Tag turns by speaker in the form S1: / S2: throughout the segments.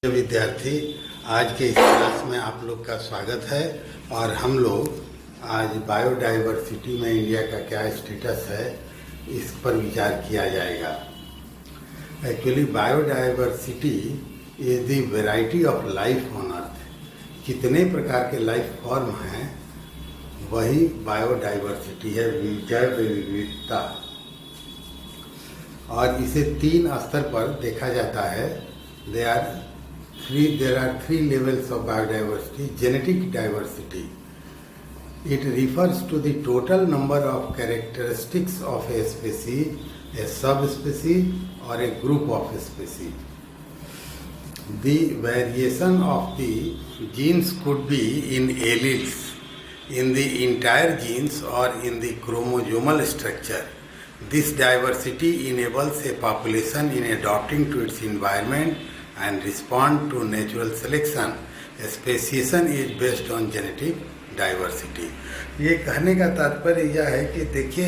S1: विद्यार्थी, आज के इस क्लास में आप लोग का स्वागत है। और हम लोग आज बायोडाइवर्सिटी में इंडिया का क्या स्टेटस है इस पर विचार किया जाएगा। Actually biodiversity is the variety of life on earth. कितने प्रकार के लाइफ फॉर्म हैं वही बायोडाइवर्सिटी है, जैव विविधता। और इसे 3 स्तर पर देखा जाता है। There are three levels of biodiversity. Genetic diversity. It refers to the total number of characteristics of a species, a subspecies, or a group of species. The variation of the genes could be in alleles, in the entire genes, or in the chromosomal structure. This diversity enables a population in adapting to its environment and respond to natural selection. Speciation is based on genetic diversity. ये कहने का तात्पर्य यह है कि देखिए,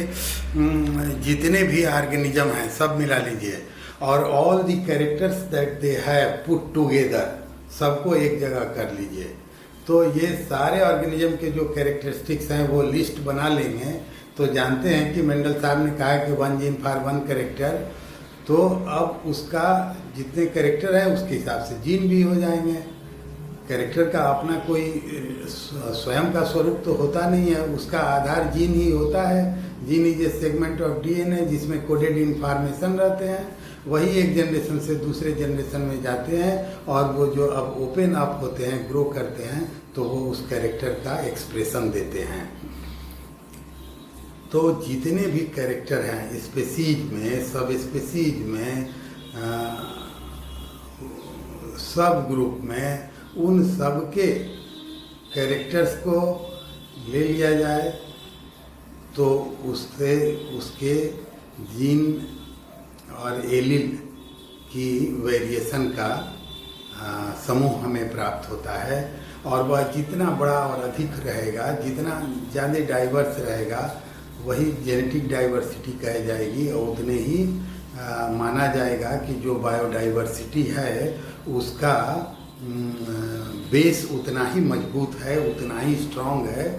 S1: जितने भी ऑर्गेनिज्म हैं सब मिला लीजिए और all the characters that they have put together, सबको एक जगह कर लीजिए तो ये सारे ऑर्गेनिज्म के जो कैरेक्टरिस्टिक्स हैं वो लिस्ट बना लेंगे। तो जानते हैं कि मेंडल साहब ने कहा कि 1 जीन फॉर 1 कैरेक्टर, तो अब उसका जितने कैरेक्टर है उसके हिसाब से जीन भी हो जाएंगे। कैरेक्टर का अपना कोई स्वयं का स्वरूप तो होता नहीं है, उसका आधार जीन ही होता है। Gene is A segment of DNA जिसमें कोडेड इन्फॉर्मेशन रहते हैं, वही एक जनरेशन से दूसरे जनरेशन में जाते हैं और वो जो अब ओपन अप होते हैं, ग्रो करते हैं, तो वो उस कैरेक्टर का एक्सप्रेशन देते हैं। तो जितने भी कैरेक्टर हैं स्पेसीज में, सब स्पेसीज में, सब ग्रुप में, उन सब के कैरेक्टर्स को ले लिया जाए तो उससे उसके जीन और एलील की वेरिएशन का समूह हमें प्राप्त होता है। और वह जितना बड़ा और अधिक रहेगा, जितना ज़्यादा डाइवर्स रहेगा, वही जेनेटिक डाइवर्सिटी कही जाएगी और उतने ही माना जाएगा कि जो बायोडाइवर्सिटी है उसका बेस उतना ही मजबूत है, उतना ही स्ट्रांग है।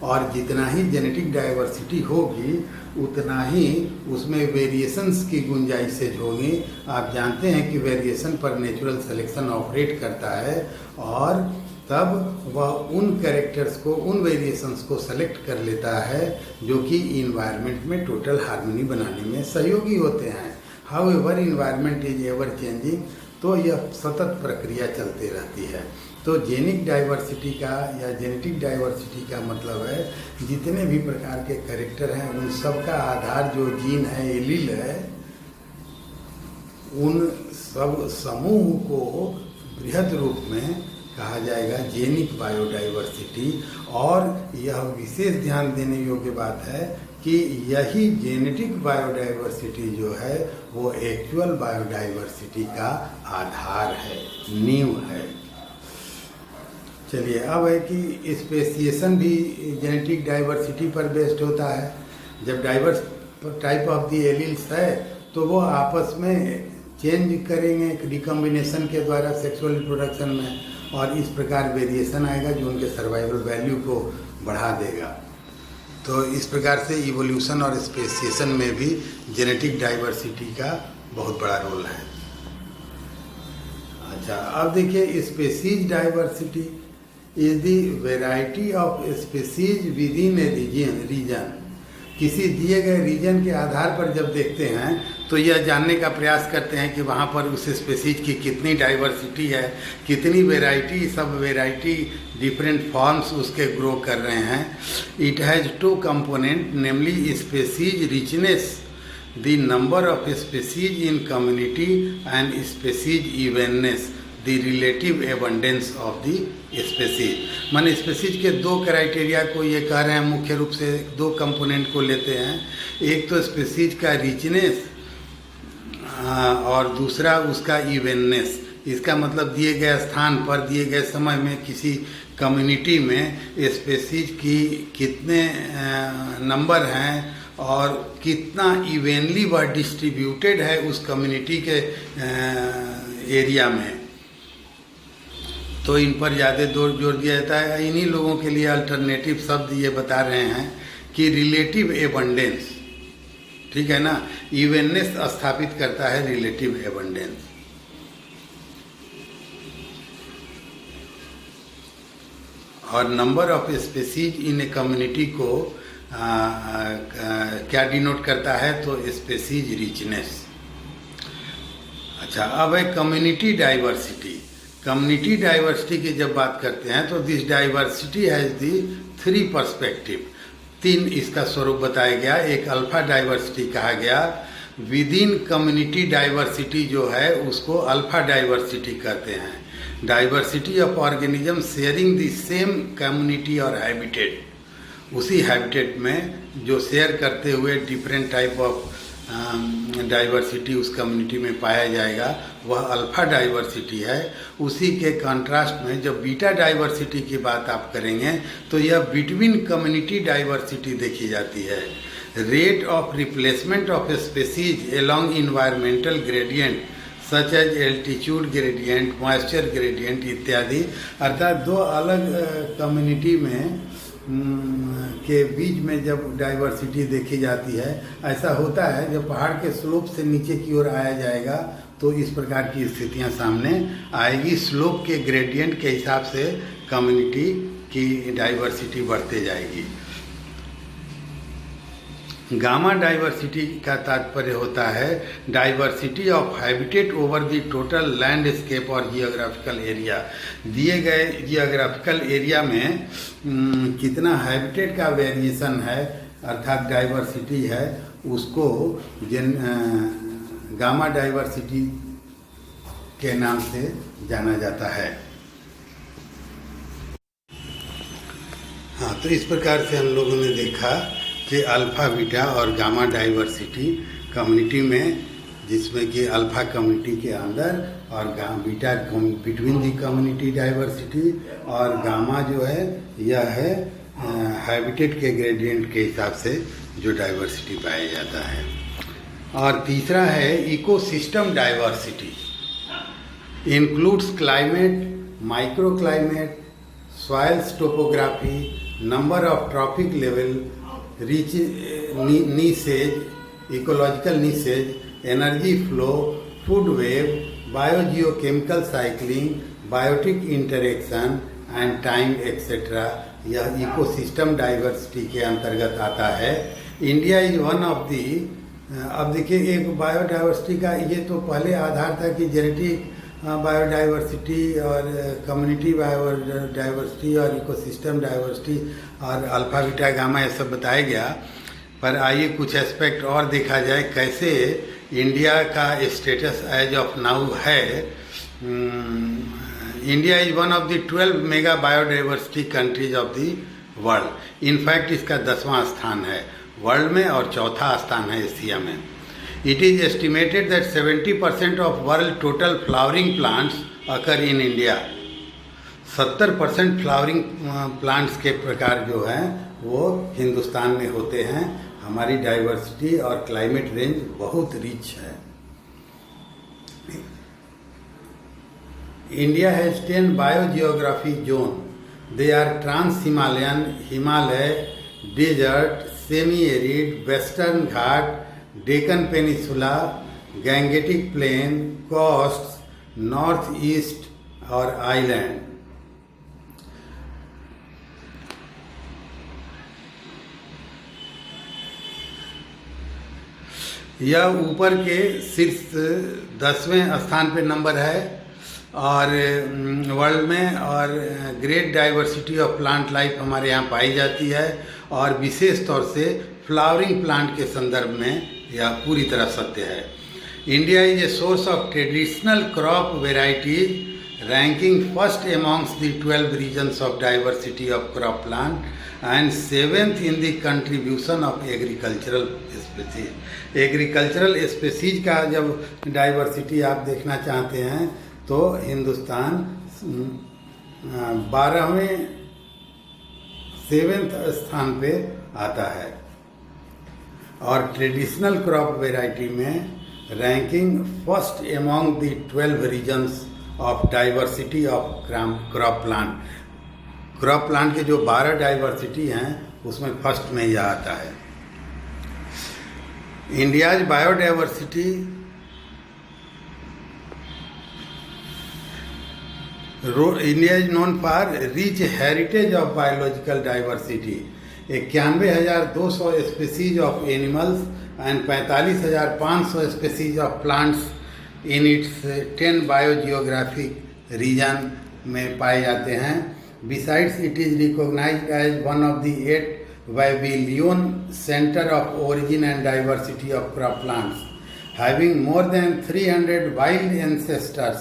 S1: और जितना ही जेनेटिक डाइवर्सिटी होगी उतना ही उसमें वेरिएशंस की गुंजाइश होगी। आप जानते हैं कि वेरिएशन पर नेचुरल सिलेक्शन ऑपरेट करता है और तब वह उन कैरेक्टर्स को, उन वेरिएशंस को सेलेक्ट कर लेता है जो कि इन्वायरमेंट में टोटल हार्मनी बनाने में सहयोगी होते हैं। How ever environment is ever changing, तो यह सतत प्रक्रिया चलती रहती है। तो जेनिक डाइवर्सिटी का या जेनेटिक डाइवर्सिटी का मतलब है जितने भी प्रकार के कैरेक्टर हैं उन सब का आधार जो जीन है, एलील है, उन सब समूह को बृहद रूप में कहा जाएगा जेनिक बायोडाइवर्सिटी। और यह विशेष ध्यान देने योग्य बात है कि यही जेनेटिक बायोडाइवर्सिटी जो है वो एक्चुअल बायोडाइवर्सिटी का आधार है, नींव है। चलिए, अब है कि स्पेसिएशन भी जेनेटिक डाइवर्सिटी पर बेस्ड होता है। जब diverse type of the alleles है तो वो आपस में चेंज करेंगे रिकॉम्बिनेशन के द्वारा सेक्सुअल रिप्रोडक्शन में, और इस प्रकार वेरिएशन आएगा जो उनके सर्वाइवल वैल्यू को बढ़ा देगा। तो इस प्रकार से इवोल्यूशन और स्पेसिएशन में भी जेनेटिक डाइवर्सिटी का बहुत बड़ा रोल है। अच्छा, अब देखिए, species diversity is the variety of species within a region. किसी दिए गए रीजन के आधार पर जब देखते हैं तो यह जानने का प्रयास करते हैं कि वहाँ पर उस स्पेसीज की कितनी डाइवर्सिटी है, कितनी वेराइटी, सब वेराइटी डिफरेंट फॉर्म्स उसके ग्रो कर रहे हैं। It has 2 component, namely species richness, the number of species in community, and species evenness, the relative abundance of the species. मान स्पेसीज के 2 क्राइटेरिया को ये कह रहे हैं, मुख्य रूप से 2 कंपोनेंट को लेते हैं। एक तो स्पेसीज का रिचनेस और दूसरा उसका इवेननेस। इसका मतलब दिए गए स्थान पर, दिए गए समय में किसी कम्युनिटी में स्पेसीज की कितने नंबर हैं और कितना इवेनली वह डिस्ट्रीब्यूटेड है उस कम्युनिटी के एरिया में। तो इन पर ज़्यादा जोर दिया जाता है। इन्हीं लोगों के लिए अल्टरनेटिव शब्द ये बता रहे हैं कि रिलेटिव एबंडेंस, ठीक है ना, इवेननेस स्थापित करता है रिलेटिव एबंडेंस। और number of species in a community को क्या डिनोट करता है, तो स्पेसीज रिचनेस। अच्छा, अब है कम्युनिटी डाइवर्सिटी। कम्युनिटी डाइवर्सिटी की जब बात करते हैं तो this diversity has the 3 perspective. 3 इसका स्वरूप बताया गया। एक अल्फा डाइवर्सिटी कहा गया। विद इन कम्युनिटी डाइवर्सिटी जो है उसको अल्फा डाइवर्सिटी कहते हैं। Diversity of organism sharing the same community और हैबिटेट, उसी हैबिटेट में जो शेयर करते हुए डिफरेंट टाइप ऑफ डाइवर्सिटी उस कम्युनिटी में पाया जाएगा, वह अल्फा डाइवर्सिटी है। उसी के कंट्रास्ट में जब बीटा डाइवर्सिटी की बात आप करेंगे तो यह बिटवीन कम्युनिटी डाइवर्सिटी देखी जाती है। Rate of replacement of species along environmental gradient such as altitude gradient, moisture gradient इत्यादि, अर्थात दो अलग कम्युनिटी में के बीच में जब डाइवर्सिटी देखी जाती है। ऐसा होता है जब पहाड़ के स्लोप से नीचे की ओर आया जाएगा तो इस प्रकार की स्थितियां सामने आएगी। स्लोप के ग्रेडियंट के हिसाब से कम्युनिटी की डाइवर्सिटी बढ़ते जाएगी। गामा डाइवर्सिटी का तात्पर्य होता है diversity of habitat over the total landscape और जियोग्राफिकल एरिया। दिए गए जियोग्राफिकल एरिया में कितना हैबिटेट का वेरिएशन है, अर्थात डाइवर्सिटी है, उसको गामा डाइवर्सिटी के नाम से जाना जाता है। हाँ, तो इस प्रकार से हम लोगों ने देखा कि अल्फ़ा बीटा और गामा डाइवर्सिटी कम्युनिटी में, जिसमें कि अल्फ़ा कम्युनिटी के अंदर और beta between the community diversity, और गामा जो है यह है हैबिटेट के ग्रेडियंट के हिसाब से जो डाइवर्सिटी पाया जाता है। और तीसरा है ecosystem diversity, includes climate, micro climate, soils topography, number of trophic level, rich niches, ecological niches, energy flow, food web, biogeochemical cycling, biotic interaction and time etcetera, यह इकोसिस्टम डाइवर्सिटी के अंतर्गत आता है। India is one of the, अब देखिए एक biodiversity का ये तो पहले आधार था कि जेनेटिक बायोडाइवर्सिटी और कम्युनिटी बायोडाइवर्सिटी और इकोसिस्टम डाइवर्सिटी और अल्फा बीटा गामा ये सब बताया गया। पर आइए कुछ एस्पेक्ट और देखा जाए कैसे इंडिया का स्टेटस एज ऑफ नाउ है। India is one of the 12 mega biodiversity countries of the world. In fact इसका 10वां स्थान है वर्ल्ड में और चौथा स्थान है एशिया में। It is estimated that 70% of world total flowering plants occur in India. 70% flowering plants के प्रकार जो हैं वो हिंदुस्तान में होते हैं। हमारी डाइवर्सिटी और क्लाइमेट रेंज बहुत रिच है। India has 10 biogeographic zone. They are trans Himalayan, Himalaya, desert, semi arid, western Ghat, Deccan peninsula, Gangetic plain, coast, north east और आइलैंड। यह ऊपर के शीर्ष 10वें स्थान पे नंबर है और वर्ल्ड में, और great diversity of plant life हमारे यहाँ पाई जाती है। और विशेष तौर से फ्लावरिंग प्लांट के संदर्भ में यह पूरी तरह सत्य है। India is a source of traditional crop varieties, ranking first amongst the 12 regions of diversity of crop plant and 7th in the contribution of agricultural species. Agricultural species का जब डाइवर्सिटी आप देखना चाहते हैं तो हिंदुस्तान 7वें स्थान पे आता है। और ट्रेडिशनल क्रॉप वेराइटी में ranking first among the 12 regions of diversity of crop plant. Crop plant के जो 12 डाइवर्सिटी हैं उसमें फर्स्ट में यह आता है. India's biodiversity India is known for rich heritage of biological diversity. 91,200 species of animals and 45,500 species of plants in its 10 biogeographic region में पाए जाते हैं. Besides it is recognised as one of the 8 Babylonian Center of Origin and Diversity of Crop Plants, having more than 300 wild ancestors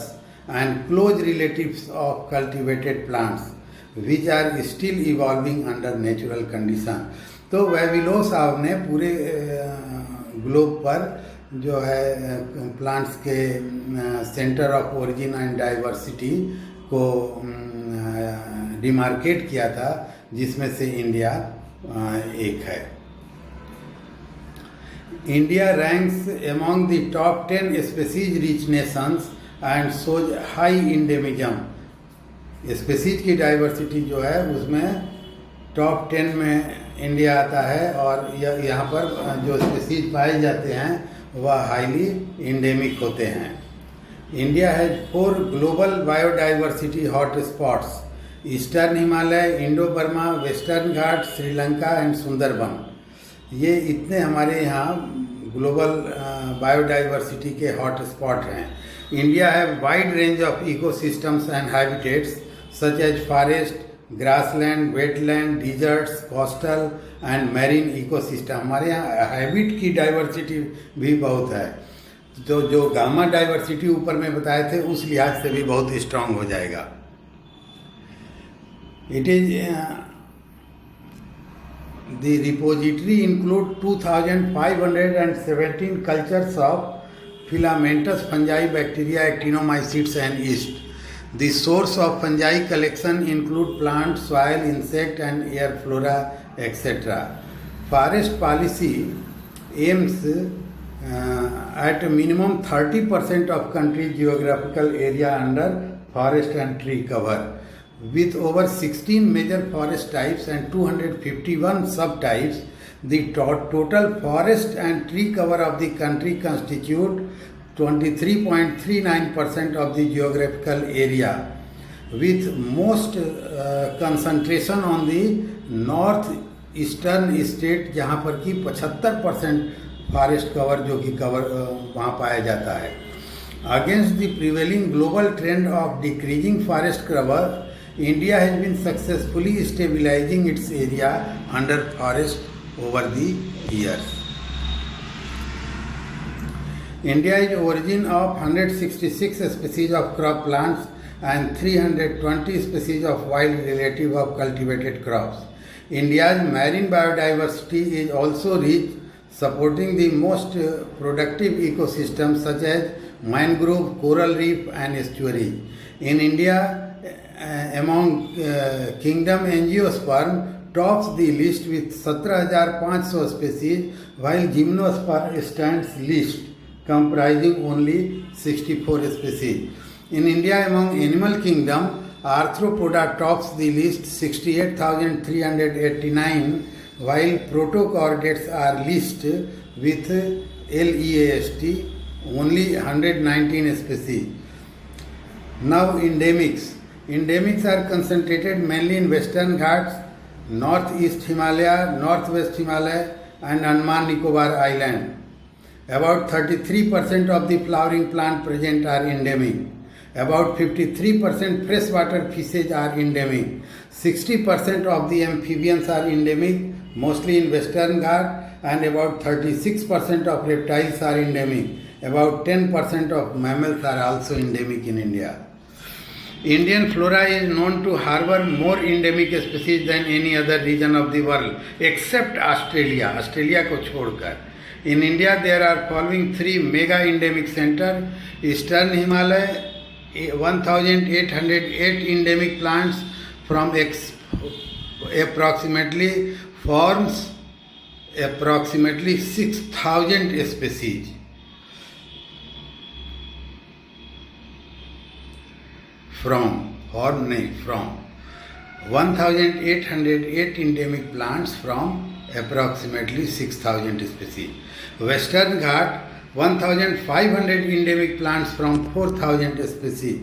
S1: and close relatives of cultivated plants, which are still evolving under natural condition. तो वेबिलो साहब ने पूरे globe पर जो है plants के centre of origin and diversity को demarcate किया था, जिसमें से इंडिया एक है. India ranks among the top 10 species rich nations and shows high endemism. Species की डाइवर्सिटी जो है उसमें टॉप 10 में इंडिया आता है और यहाँ पर जो स्पीसीज पाए जाते हैं वह हाईली इंडेमिक होते हैं. India has 4 global biodiversity hot spots: Eastern Himalaya, Indo Burma, Western Ghat, Sri Lanka and Sundarban. ये इतने हमारे यहाँ ग्लोबल बायोडाइवर्सिटी के हॉट स्पॉट हैं. India have wide range of ecosystems and habitats such as forest, grassland, wetland, deserts, coastal and marine ecosystem. हमारे यहाँ habit की diversity भी बहुत है. तो जो गामा डाइवर्सिटी ऊपर में बताए थे उस लिहाज से भी बहुत स्ट्रांग हो जाएगा. It is the repository include 2,517 cultures of filamentous fungi, bacteria, actinomycetes and yeast. The source of fungi collection include plant, soil, insect and air flora, etc. Forest policy aims at a minimum 30% of country's geographical area under forest and tree cover. With over 16 major forest types and 251 subtypes, the total forest and tree cover of the country constitute 23.39% of the geographical area, with most concentration on the north eastern state, जहाँ पर कि 75% forest cover जो कि cover वहाँ पाया जाता है. Against the prevailing global trend of decreasing forest cover, India has been successfully stabilizing its area under forest over the years. India is origin of 166 species of crop plants and 320 species of wild relative of cultivated crops. India's marine biodiversity is also rich, supporting the most productive ecosystems such as mangrove, coral reef and estuary. In India, among kingdom angiosperm tops the list with 17,500 species, while gymnosperm stands least, comprising only 64 species. In India, among animal kingdom, arthropoda tops the list 68,389, while protochordates are least with LEAST only 119 species. Now endemics. Endemics are concentrated mainly in Western Ghats, Northeast Himalaya, Northwest Himalaya and Andaman Nicobar Island. About 33% of the flowering plant present are endemic. About 53% freshwater fishes are endemic. 60% of the amphibians are endemic, mostly in Western Ghats, and about 36% of reptiles are endemic. About 10% of mammals are also endemic in India. Indian flora is known to harbor more endemic species than any other region of the world except Australia. Australia को छोड़कर. In India there are following 3 mega endemic centers: Eastern Himalaya, 1,808 endemic plants from approximately forms approximately 6,000 species. from 1808 endemic plants from approximately 6000 species. Western Ghat 1500 endemic plants from 4000 species.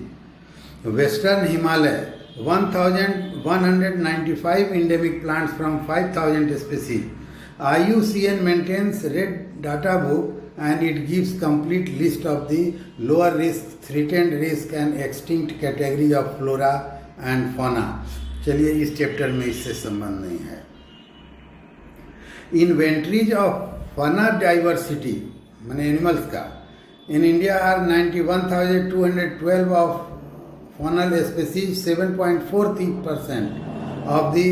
S1: Western Himalaya 1195 endemic plants from 5000 species. IUCN maintains red data book and it gives complete list of the lower risk, threatened risk and extinct category of flora and fauna. चलिए इस chapter में इससे संबंध नहीं है. Inventories of fauna diversity माने animals का in India are 91,212 ऑफ faunal species, 7.43% of the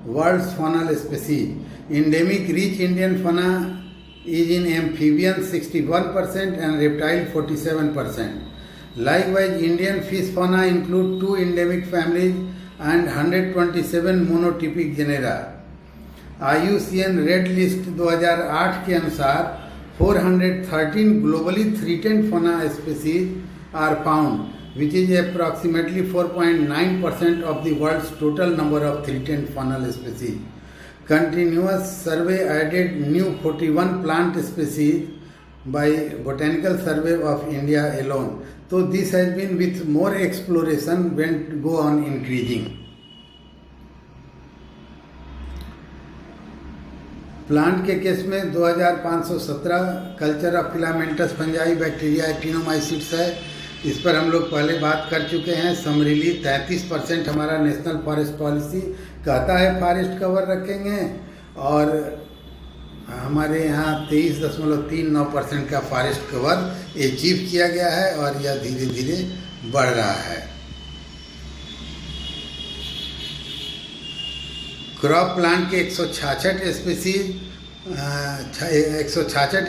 S1: world's faunal species. Endemic rich Indian fauna is in amphibians 61% and reptile 47%. Likewise, Indian fish fauna include 2 endemic families and 127 monotypic genera. IUCN Red List 2008 के अनुसार 413 globally threatened fauna species are found, which is approximately 4.9% of the world's total number of threatened faunal species. Continuous survey added new 41 plant species by Botanical Survey of India alone. So this has been with more exploration when go on increasing. Plant के case में 2517 culture of filamentous fungi bacteria actinomycetes है. इस पर हम लोग पहले बात कर चुके हैं. समरीली 33% हमारा नेशनल फॉरेस्ट पॉलिसी कहता है फॉरेस्ट कवर रखेंगे और हमारे यहाँ 23.39% का फॉरेस्ट कवर अचीव किया गया है और यह धीरे धीरे बढ़ रहा है. क्रॉप प्लांट के 166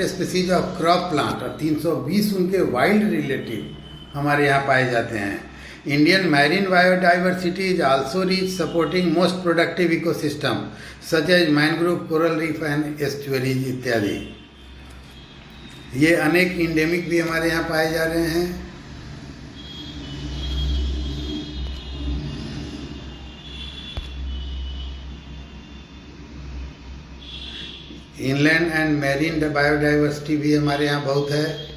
S1: स्पीसीज ऑफ क्रॉप प्लांट और 320 उनके वाइल्ड रिलेटिव हमारे यहाँ पाए जाते हैं. Indian marine biodiversity is also rich, supporting most productive ecosystem such as mangrove, coral reef and estuaries इत्यादि. ये अनेक इंडेमिक भी हमारे यहाँ पाए जा रहे हैं. इनलैंड एंड मैरीन बायोडाइवर्सिटी भी हमारे यहाँ बहुत है.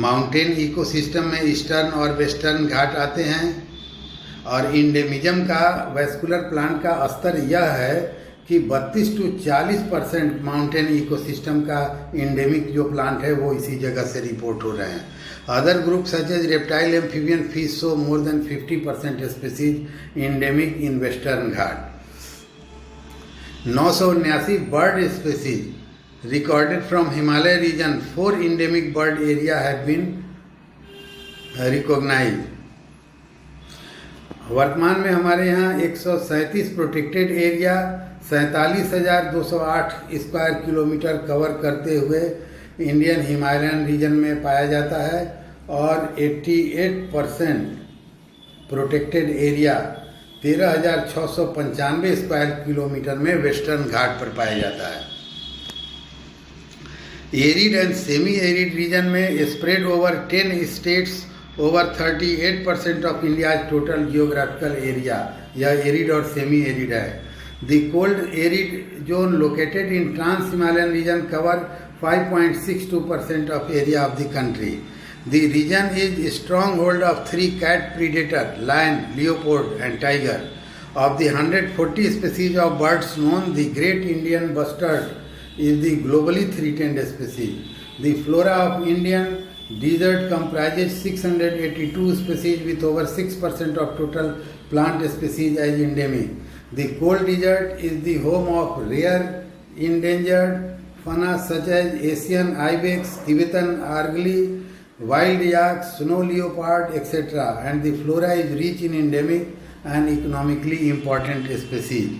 S1: माउंटेन इकोसिस्टम में ईस्टर्न और वेस्टर्न घाट आते हैं और इंडेमिज्म का वैस्कुलर प्लांट का स्तर यह है कि 32 to 40% माउंटेन इकोसिस्टम का इंडेमिक जो प्लांट है वो इसी जगह से रिपोर्ट हो रहे हैं. Other group such as reptile, amphibian, fish show more than 50% species endemic in western Ghat. 979 bird species recorded from Himalaya region. 4 endemic bird area have been recognized. वर्तमान में हमारे यहाँ 137 protected area 47,208 square kilometre cover करते हुए Indian Himalayan reason में पाया जाता है और 88% प्रोटेक्टेड एरिया 13,695 स्क्वायर किलोमीटर में वेस्टर्न घाट पर पाया जाता है. Arid and semi arid region में spread over 10 states over 38% of India total geographical area. यह एरिड और सेमी एरिड है. The cold arid zone located in trans Himalayan region cover 5.62% of area of the country. The region is strong hold of 3 cat predator lion, leopard and tiger. Of the 140 species of birds known, the great Indian bustard is the globally threatened species. The flora of Indian desert comprises 682 species with over 6% of total plant species as endemic. The cold desert is the home of rare endangered fauna such as Asian ibex, Tibetan argali, wild yak, snow leopard, etc. And the flora is rich in endemic and economically important species.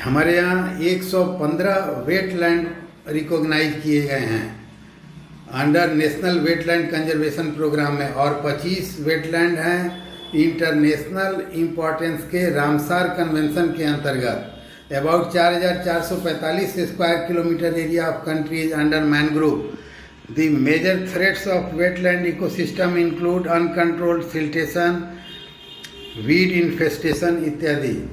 S1: हमारे यहाँ 115 wetland recognise किए गए हैं under national wetland conservation programme में और 25 wetland हैं international importance के Ramsar convention के अंतर्गत. About 4,445 square kilometre area of countries under mangrove The major threats of wetland ecosystem include uncontrolled siltation, weed infestation इत्यादि.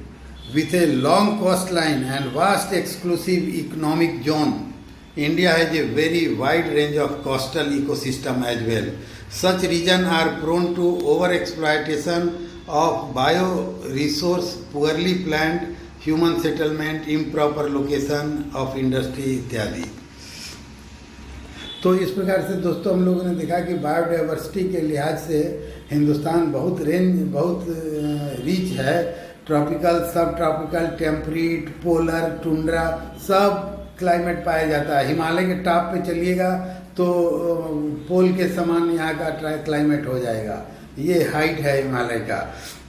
S1: With a long coastline and vast exclusive economic zone, India has a very wide range of coastal ecosystem as well. Such regions are prone to overexploitation of bioresource, poorly planned human settlement, improper location of industry इत्यादि. तो इस प्रकार से दोस्तों हम लोगों ने देखा कि बायोडाइवर्सिटी के लिहाज से हिंदुस्तान बहुत रिच है. ट्रॉपिकल, सब ट्रॉपिकल, टेम्परेट, पोलर, टुंड्रा सब क्लाइमेट पाया जाता है. हिमालय के टॉप पे चलिएगा तो पोल के समान यहाँ का क्लाइमेट हो जाएगा. ये हाइट है हिमालय का.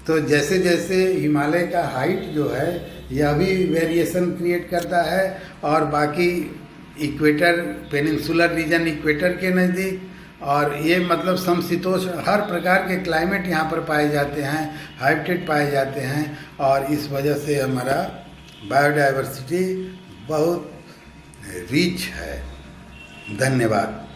S1: तो जैसे जैसे हिमालय का हाइट जो है यह भी वेरिएशन क्रिएट करता है और बाकी इक्वेटर, पेनिनसुलर रीजन इक्वेटर के नज़दीक, और ये मतलब समशीतोष्ण हर प्रकार के क्लाइमेट यहाँ पर पाए जाते हैं, हाइब्रिड पाए जाते हैं. और इस वजह से हमारा बायोडाइवर्सिटी बहुत रिच है. धन्यवाद.